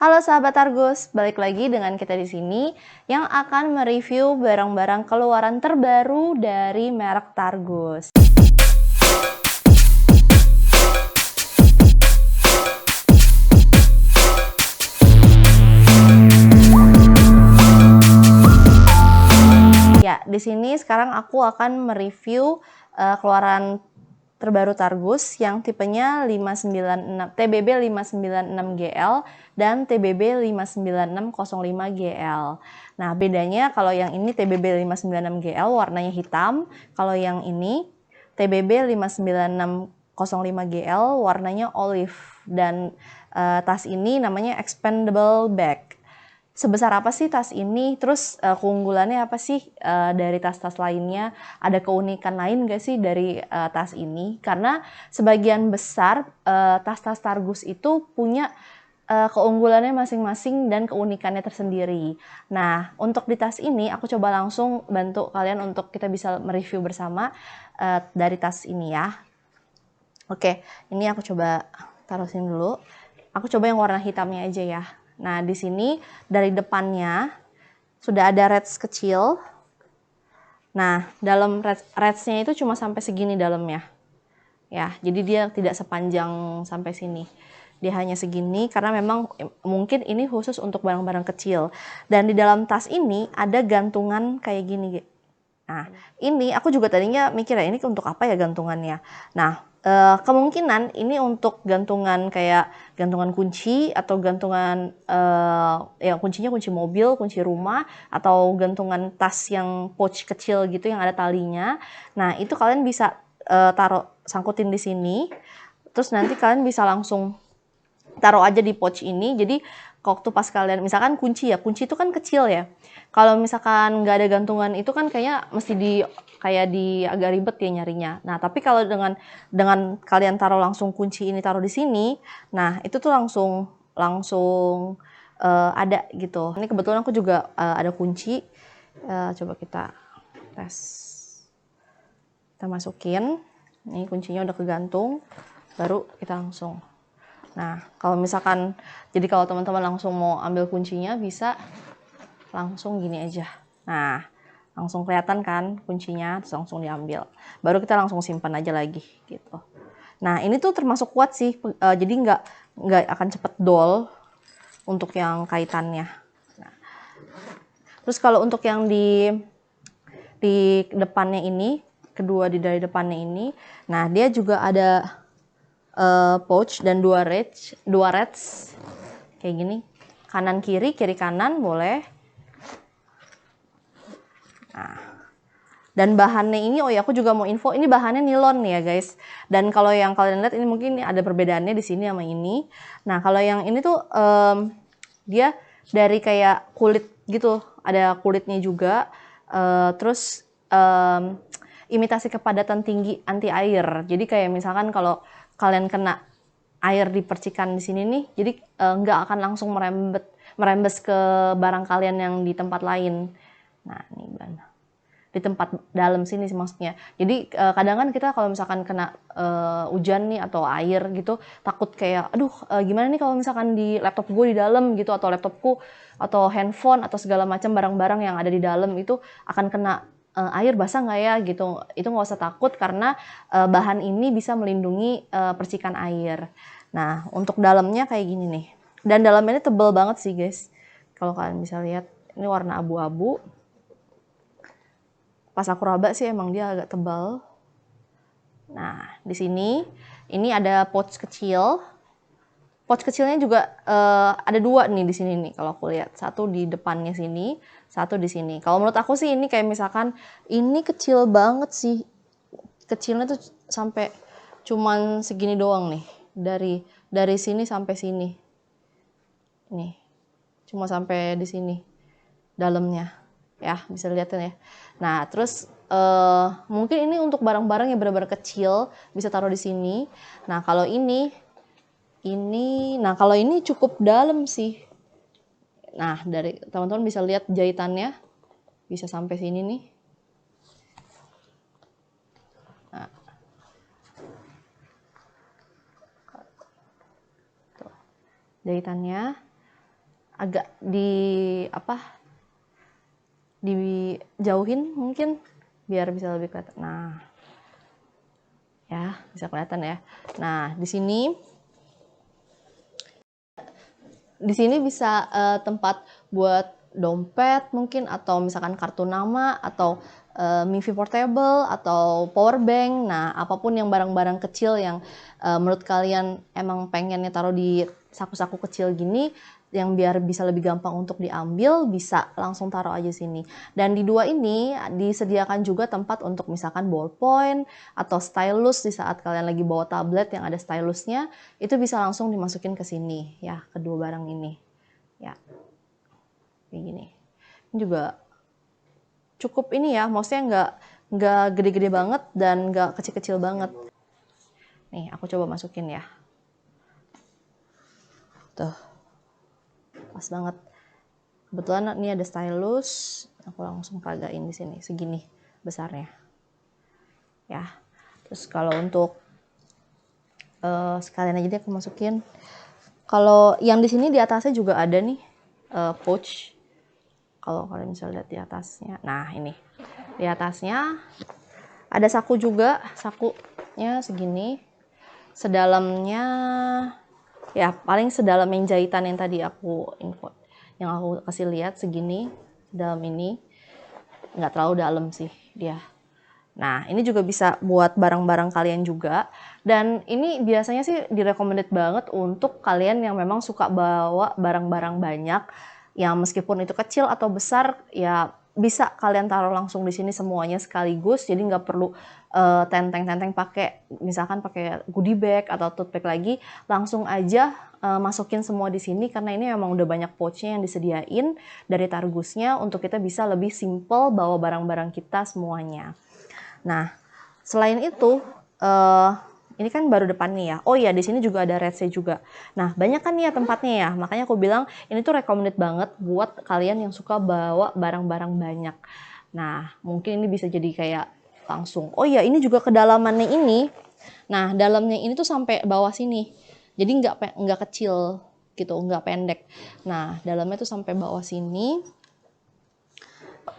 Halo sahabat Argus, balik lagi dengan kita di sini yang akan mereview barang-barang keluaran terbaru dari merek Targus. Ya, di sini sekarang aku akan mereview keluaran terbaru Targus yang tipenya 596 TBB 596GL dan TBB 59605GL. Nah, bedanya kalau yang ini TBB 596GL warnanya hitam, kalau yang ini TBB 59605GL warnanya olive, dan tas ini namanya expandable bag. Sebesar apa sih tas ini? Terus keunggulannya apa sih dari tas-tas lainnya? Ada keunikan lain gak sih dari tas ini? Karena sebagian besar tas-tas Targus itu punya keunggulannya masing-masing dan keunikannya tersendiri. Nah, untuk di tas ini aku coba langsung bantu kalian untuk kita bisa mereview bersama dari tas ini ya. Oke, ini aku coba taruh sini dulu. Aku coba yang warna hitamnya aja ya. Nah, di sini dari depannya sudah ada reds kecil. Nah, dalam redsnya itu cuma sampai segini dalamnya. Ya, jadi dia tidak sepanjang sampai sini. Dia hanya segini karena memang mungkin ini khusus untuk barang-barang kecil. Dan di dalam tas ini ada gantungan kayak gini. Nah, ini aku juga tadinya mikir ya, ini untuk apa ya gantungannya. Nah, kemungkinan ini untuk gantungan kayak gantungan kunci atau gantungan ya kuncinya kunci mobil, kunci rumah, atau gantungan tas yang pouch kecil gitu yang ada talinya. Nah, itu kalian bisa taruh sangkutin di sini. Terus nanti kalian bisa langsung taruh aja di pouch ini. Jadi waktu pas kalian misalkan kunci itu kan kecil ya. Kalau misalkan nggak ada gantungan itu kan kayaknya mesti kayak agak ribet ya nyarinya. Nah, tapi kalau dengan kalian taruh langsung kunci ini taruh di sini, nah itu tuh langsung ada gitu. Ini kebetulan aku juga ada kunci. Coba kita tes. Kita masukin. Ini kuncinya udah kegantung. Baru kita langsung. Nah, kalau misalkan, jadi kalau teman-teman langsung mau ambil kuncinya bisa langsung gini aja. Nah, langsung kelihatan kan kuncinya, terus langsung diambil. Baru kita langsung simpan aja lagi gitu. Nah, ini tuh termasuk kuat sih, jadi nggak akan cepet dol untuk yang kaitannya. Nah, terus kalau untuk yang di depannya ini, kedua dari depannya ini, nah dia juga ada pouch dan dua reds kayak gini, kanan kiri kanan boleh. Nah, dan bahannya ini, oh ya aku juga mau info, ini bahannya nilon ya guys. Dan kalau yang kalian lihat ini mungkin ada perbedaannya di sini sama ini. Nah, kalau yang ini tuh dia dari kayak kulit gitu, ada kulitnya juga. Terus imitasi kepadatan tinggi anti air. Jadi kayak misalkan kalau kalian kena air di percikan di sini nih, jadi nggak akan langsung merembes ke barang kalian yang di tempat lain. Nah, ini di tempat dalam sini sih maksudnya. Jadi kadang kan kita kalau misalkan kena hujan nih atau air gitu, takut kayak aduh gimana nih kalau misalkan di laptop gue di dalam gitu, atau laptopku atau handphone atau segala macam barang-barang yang ada di dalam itu akan kena air basah nggak ya gitu. Itu nggak usah takut karena bahan ini bisa melindungi percikan air. Nah, untuk dalamnya kayak gini nih. Dan dalamnya ini tebal banget sih guys. Kalau kalian bisa lihat, ini warna abu-abu. Pas aku raba sih emang dia agak tebal. Nah, di sini ini ada pouch kecil. Pouch kecilnya juga ada dua nih di sini nih kalau aku lihat. Satu di depannya sini, satu di sini. Kalau menurut aku sih ini kayak misalkan ini kecil banget sih. Kecilnya tuh sampai cuman segini doang nih. Dari sini sampai sini. Nih. Cuma sampai di sini dalamnya. Ya, bisa lihatin ya. Nah, terus mungkin ini untuk barang-barang yang benar-benar kecil bisa taruh di sini. Nah, kalau kalau ini cukup dalam sih. Nah, dari teman-teman bisa lihat jahitannya bisa sampai sini nih. Nah, tuh, jahitannya. agak dijauhin mungkin biar bisa lebih kelihatan. Nah, ya bisa kelihatan ya. Nah, di sini bisa tempat buat dompet mungkin, atau misalkan kartu nama, atau MiFi portable, atau power bank. Nah, apapun yang barang-barang kecil yang menurut kalian emang pengennya taruh di saku-saku kecil gini, yang biar bisa lebih gampang untuk diambil, bisa langsung taruh aja sini. Dan di dua ini disediakan juga tempat untuk misalkan ballpoint atau stylus. Di saat kalian lagi bawa tablet yang ada stylusnya, itu bisa langsung dimasukin ke sini ya, kedua barang ini ya, kayak gini. Ini juga cukup ini ya, maksudnya nggak gede-gede banget dan nggak kecil-kecil banget. Nih aku coba masukin ya, tuh pas banget. Kebetulan ini ada stylus, aku langsung peragain di sini segini besarnya ya. Terus kalau untuk sekalian aja deh aku masukin. Kalau yang di sini di atasnya juga ada nih pouch. Kalau kalian bisa lihat di atasnya, nah ini di atasnya ada saku juga, sakunya segini, sedalamnya ya paling sedalam yang jahitan yang tadi aku yang aku kasih lihat, segini dalam ini, nggak terlalu dalam sih dia. Nah, ini juga bisa buat barang-barang kalian juga. Dan ini biasanya sih direcommended banget untuk kalian yang memang suka bawa barang-barang banyak, yang meskipun itu kecil atau besar, ya bisa kalian taruh langsung di sini semuanya sekaligus. Jadi nggak perlu tenteng-tenteng pakai, misalkan pakai goodie bag atau tote bag lagi, langsung aja masukin semua di sini, karena ini memang udah banyak pouchnya yang disediain dari Targusnya untuk kita bisa lebih simple bawa barang-barang kita semuanya. Nah, selain itu, ini kan baru depan nih ya. Oh iya, di sini juga ada Redse juga. Nah, banyak kan nih ya tempatnya ya. Makanya aku bilang ini tuh recommended banget buat kalian yang suka bawa barang-barang banyak. Nah, mungkin ini bisa jadi kayak langsung. Oh iya, ini juga kedalamannya ini. Nah, dalamnya ini tuh sampai bawah sini. Jadi nggak kecil gitu, nggak pendek. Nah, dalamnya tuh sampai bawah sini.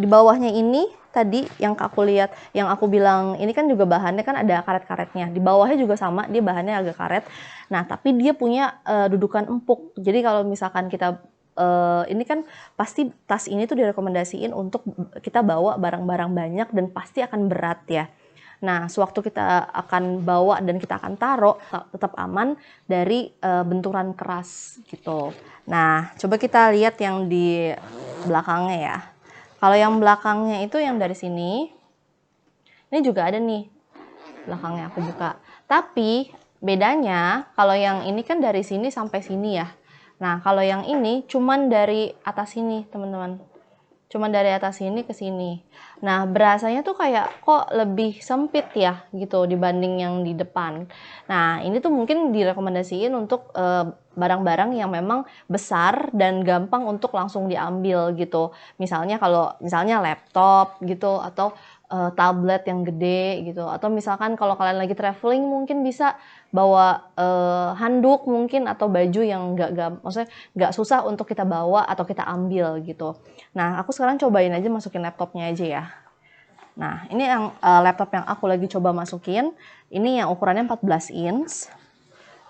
Di bawahnya ini tadi yang aku lihat, yang aku bilang ini kan juga bahannya kan ada karet-karetnya. Di bawahnya juga sama, dia bahannya agak karet. Nah, tapi dia punya dudukan empuk. Jadi kalau misalkan kita ini kan pasti tas ini tuh direkomendasiin untuk kita bawa barang-barang banyak dan pasti akan berat ya. Nah, sewaktu kita akan bawa dan kita akan taruh, tetap aman dari benturan keras gitu. Nah, coba kita lihat yang di belakangnya ya. Kalau yang belakangnya itu yang dari sini, ini juga ada nih belakangnya aku buka. Tapi bedanya kalau yang ini kan dari sini sampai sini ya. Nah, kalau yang ini cuman dari atas sini, teman-teman. Cuman dari atas sini ke sini. Nah, berasanya tuh kayak kok lebih sempit ya gitu dibanding yang di depan. Nah, ini tuh mungkin direkomendasiin untuk barang-barang yang memang besar dan gampang untuk langsung diambil gitu. Misalnya laptop gitu, atau tablet yang gede gitu, atau misalkan kalau kalian lagi traveling mungkin bisa bawa handuk mungkin, atau baju yang maksudnya nggak susah untuk kita bawa atau kita ambil gitu. Nah, aku sekarang cobain aja masukin laptopnya aja ya. Nah, ini yang laptop yang aku lagi coba masukin. Ini yang ukurannya 14 inch.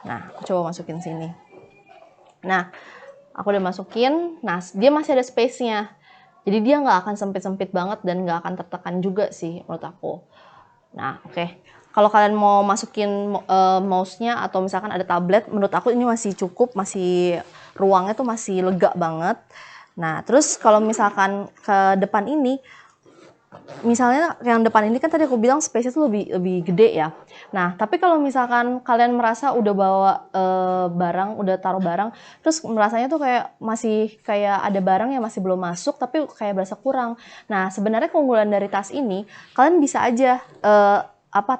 Nah, aku coba masukin sini. Nah, aku udah masukin. Nah, dia masih ada space-nya. Jadi dia nggak akan sempit-sempit banget dan nggak akan tertekan juga sih menurut aku. Nah, oke. Kalau kalian mau masukin mouse-nya atau misalkan ada tablet, menurut aku ini masih cukup, masih ruangnya tuh masih lega banget. Nah, terus kalau misalkan ke depan ini, misalnya yang depan ini kan tadi aku bilang space-nya tuh lebih gede ya. Nah, tapi kalau misalkan kalian merasa udah bawa barang, udah taruh barang, terus merasanya tuh kayak masih kayak ada barang yang masih belum masuk, tapi kayak berasa kurang. Nah, sebenarnya keunggulan dari tas ini, kalian bisa aja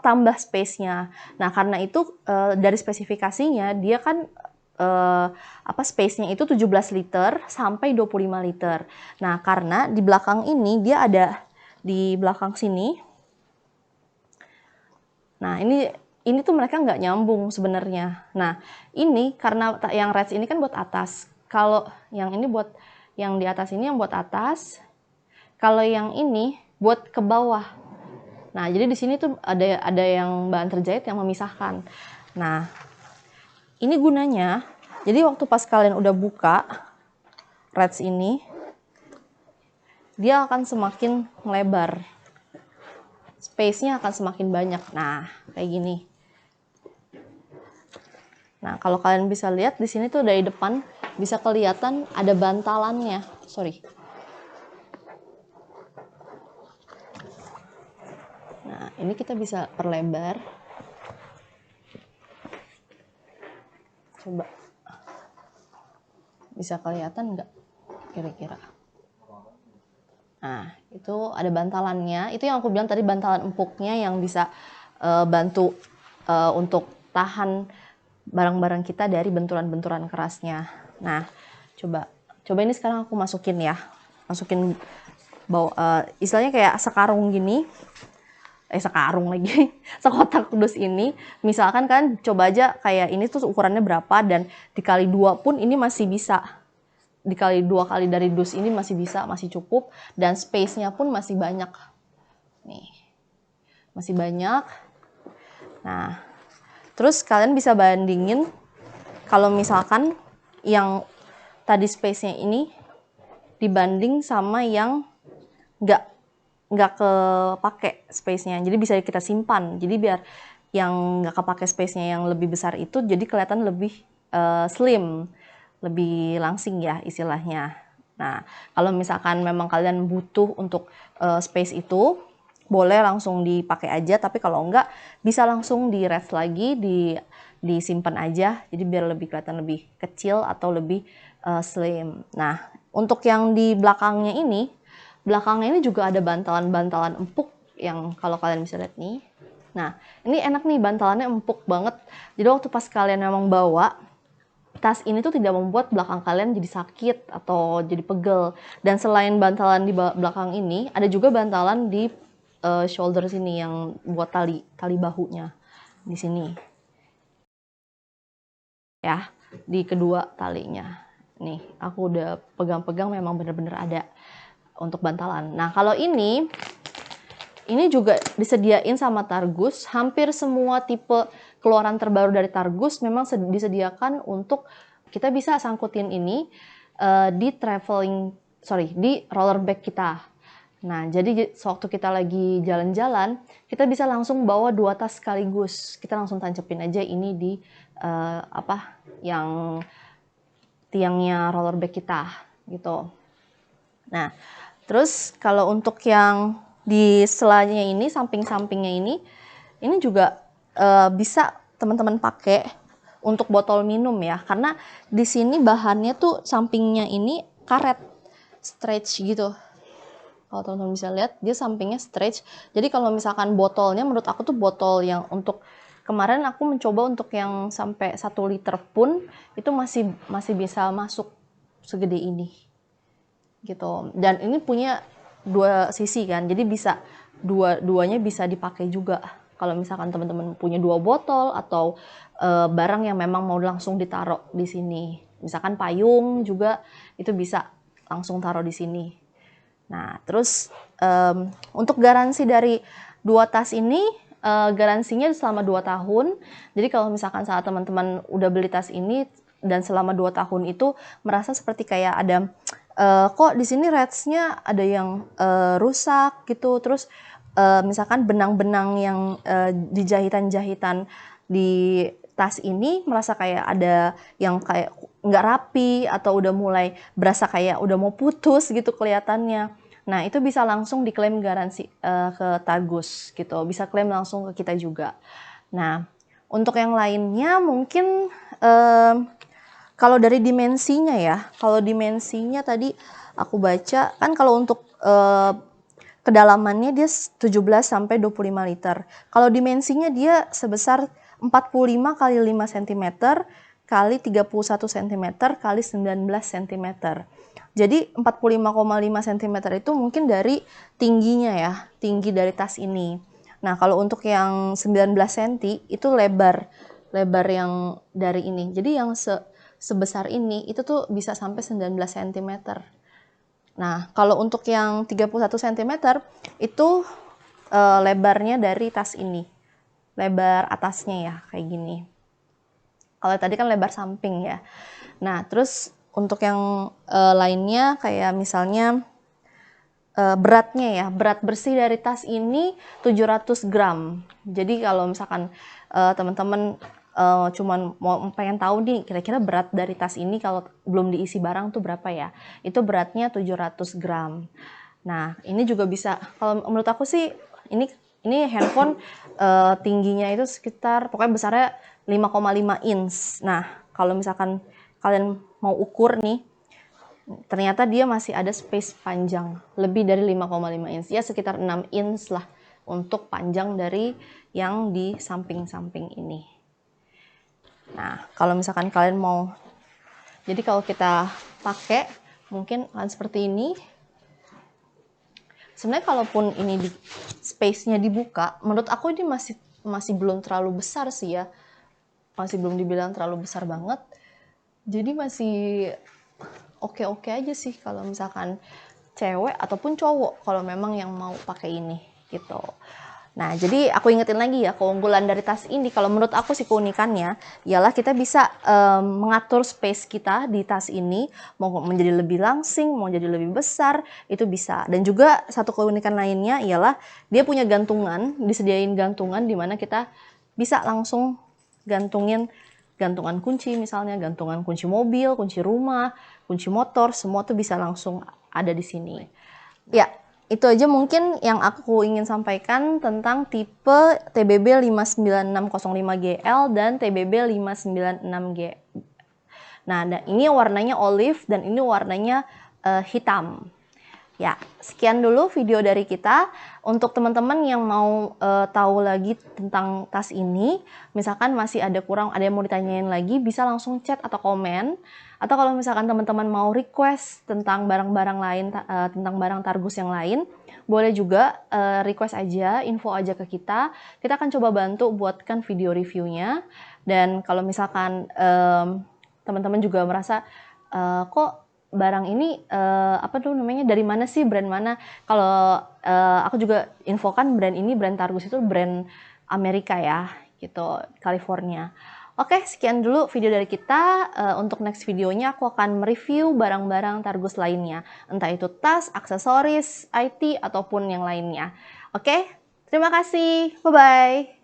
tambah space-nya. Nah, karena itu dari spesifikasinya dia kan space-nya itu 17 liter sampai 25 liter. Nah, karena di belakang ini dia ada di belakang sini. Nah, ini tuh mereka nggak nyambung sebenarnya. Nah, ini karena yang Reds ini kan buat atas. Kalau yang ini buat yang di atas ini yang buat atas, kalau yang ini buat ke bawah. Nah, jadi di sini tuh ada yang bahan terjahit yang memisahkan. Nah, ini gunanya, jadi waktu pas kalian udah buka reds ini, dia akan semakin melebar. Space-nya akan semakin banyak. Nah, kayak gini. Nah, kalau kalian bisa lihat di sini tuh dari depan bisa kelihatan ada bantalannya. Sorry. Nah, ini kita bisa perlebar. Coba. Bisa kelihatan nggak kira-kira? Nah, itu ada bantalannya. Itu yang aku bilang tadi, bantalan empuknya yang bisa bantu untuk tahan barang-barang kita dari benturan-benturan kerasnya. Nah, coba ini sekarang aku masukin ya. Masukin istilahnya kayak sekarung gini. Sekarung lagi. Sekotak dus ini. Misalkan kan coba aja kayak ini tuh ukurannya berapa dan dikali 2 pun ini masih bisa. Dikali 2 kali dari dus ini masih bisa, masih cukup, dan space-nya pun masih banyak. Nih. Masih banyak. Nah, terus kalian bisa bandingin kalau misalkan yang tadi space-nya ini dibanding sama yang nggak kepake space-nya. Jadi bisa kita simpan. Jadi biar yang nggak kepake space-nya yang lebih besar itu jadi kelihatan lebih slim, lebih langsing ya istilahnya. Nah, kalau misalkan memang kalian butuh untuk space itu, boleh langsung dipakai aja, tapi kalau enggak bisa langsung di rest lagi, disimpan aja, jadi biar lebih kelihatan lebih kecil atau lebih slim. Nah, untuk yang di belakangnya ini juga ada bantalan-bantalan empuk yang kalau kalian bisa lihat nih. Nah, ini enak nih, bantalannya empuk banget. Jadi waktu pas kalian memang bawa, tas ini tuh tidak membuat belakang kalian jadi sakit atau jadi pegel. Dan selain bantalan di belakang ini, ada juga bantalan di shoulder sini yang buat tali bahunya di sini. Ya, di kedua talinya. Nih, aku udah pegang-pegang, memang bener-bener ada untuk bantalan. Nah, kalau ini juga disediain sama Targus. Hampir semua tipe keluaran terbaru dari Targus memang disediakan untuk kita bisa sangkutin ini di roller bag kita. Nah, jadi sewaktu kita lagi jalan-jalan, kita bisa langsung bawa 2 tas sekaligus. Kita langsung tancepin aja ini di yang tiangnya roller bag kita gitu. Nah, terus kalau untuk yang di selanya ini, samping-sampingnya ini juga bisa teman-teman pakai untuk botol minum ya, karena di sini bahannya tuh sampingnya ini karet stretch gitu. Kalau teman-teman bisa lihat, dia sampingnya stretch. Jadi kalau misalkan botolnya, menurut aku tuh botol yang untuk kemarin aku mencoba untuk yang sampai 1 liter pun itu masih bisa masuk segede ini gitu. Dan ini punya 2 sisi kan, jadi bisa duanya bisa dipakai juga. Kalau misalkan teman-teman punya 2 botol atau barang yang memang mau langsung ditaruh di sini, misalkan payung juga itu bisa langsung taruh di sini. Nah, terus untuk garansi dari 2 tas ini, garansinya selama 2 tahun. Jadi kalau misalkan saat teman-teman udah beli tas ini dan selama 2 tahun itu merasa seperti kayak ada kok di sini redsnya ada yang rusak gitu, terus misalkan benang-benang yang di jahitan-jahitan di tas ini merasa kayak ada yang kayak nggak rapi atau udah mulai berasa kayak udah mau putus gitu kelihatannya. Nah, itu bisa langsung diklaim garansi ke Targus gitu, bisa klaim langsung ke kita juga. Nah, untuk yang lainnya mungkin kalau dari dimensinya ya, kalau dimensinya tadi aku baca kan kalau untuk kedalamannya dia 17 sampai 25 liter. Kalau dimensinya dia sebesar 45 kali 5 cm kali 31 cm kali 19 cm. Jadi 45,5 cm itu mungkin dari tingginya ya, tinggi dari tas ini. Nah, kalau untuk yang 19 cm itu lebar yang dari ini. Jadi yang sebesar ini itu tuh bisa sampai 19 cm. Nah, kalau untuk yang 31 cm itu lebarnya dari tas ini. Lebar atasnya ya, kayak gini. Kalau tadi kan lebar samping ya. Nah, terus untuk yang lainnya kayak misalnya beratnya ya, berat bersih dari tas ini 700 gram. Jadi kalau misalkan teman-teman cuman mau pengen tahu nih kira-kira berat dari tas ini kalau belum diisi barang tuh berapa ya, itu beratnya 700 gram. Nah, ini juga bisa, kalau menurut aku sih ini handphone tingginya itu sekitar, pokoknya besarnya 5,5 inch. Nah, kalau misalkan kalian mau ukur nih, ternyata dia masih ada space panjang lebih dari 5,5 inch, ya sekitar 6 inch lah untuk panjang dari yang di samping-samping ini. Nah, kalau misalkan kalian mau, jadi kalau kita pakai mungkin akan seperti ini. Sebenarnya kalaupun ini di space-nya dibuka, menurut aku ini masih belum terlalu besar sih ya, masih belum dibilang terlalu besar banget. Jadi masih oke-oke aja sih kalau misalkan cewek ataupun cowok kalau memang yang mau pakai ini gitu. Nah, jadi aku ingetin lagi ya, keunggulan dari tas ini kalau menurut aku sih keunikannya ialah kita bisa mengatur space kita di tas ini, mau menjadi lebih langsing, mau jadi lebih besar, itu bisa. Dan juga satu keunikan lainnya ialah dia punya gantungan, disediain gantungan di mana kita bisa langsung gantungin gantungan kunci, misalnya gantungan kunci mobil, kunci rumah, kunci motor, semua tuh bisa langsung ada di sini. Ya, itu aja mungkin yang aku ingin sampaikan tentang tipe TBB 59605GL dan TBB 596G. Nah, ini warnanya olive dan ini warnanya hitam. Ya, sekian dulu video dari kita. Untuk teman-teman yang mau tahu lagi tentang tas ini, misalkan masih ada kurang, ada yang mau ditanyain lagi, bisa langsung chat atau komen. Atau kalau misalkan teman-teman mau request tentang barang-barang lain, tentang barang Targus yang lain, boleh juga request aja, info aja ke kita. Kita akan coba bantu buatkan video reviewnya. Dan kalau misalkan teman-teman juga merasa kok barang ini apa tuh namanya, dari mana sih, brand mana? Kalau aku juga infokan brand ini, brand Targus itu brand Amerika ya, gitu, California. Oke, sekian dulu video dari kita. Untuk next videonya aku akan mereview barang-barang Targus lainnya, entah itu tas, aksesoris, IT, ataupun yang lainnya. Oke, terima kasih, bye-bye.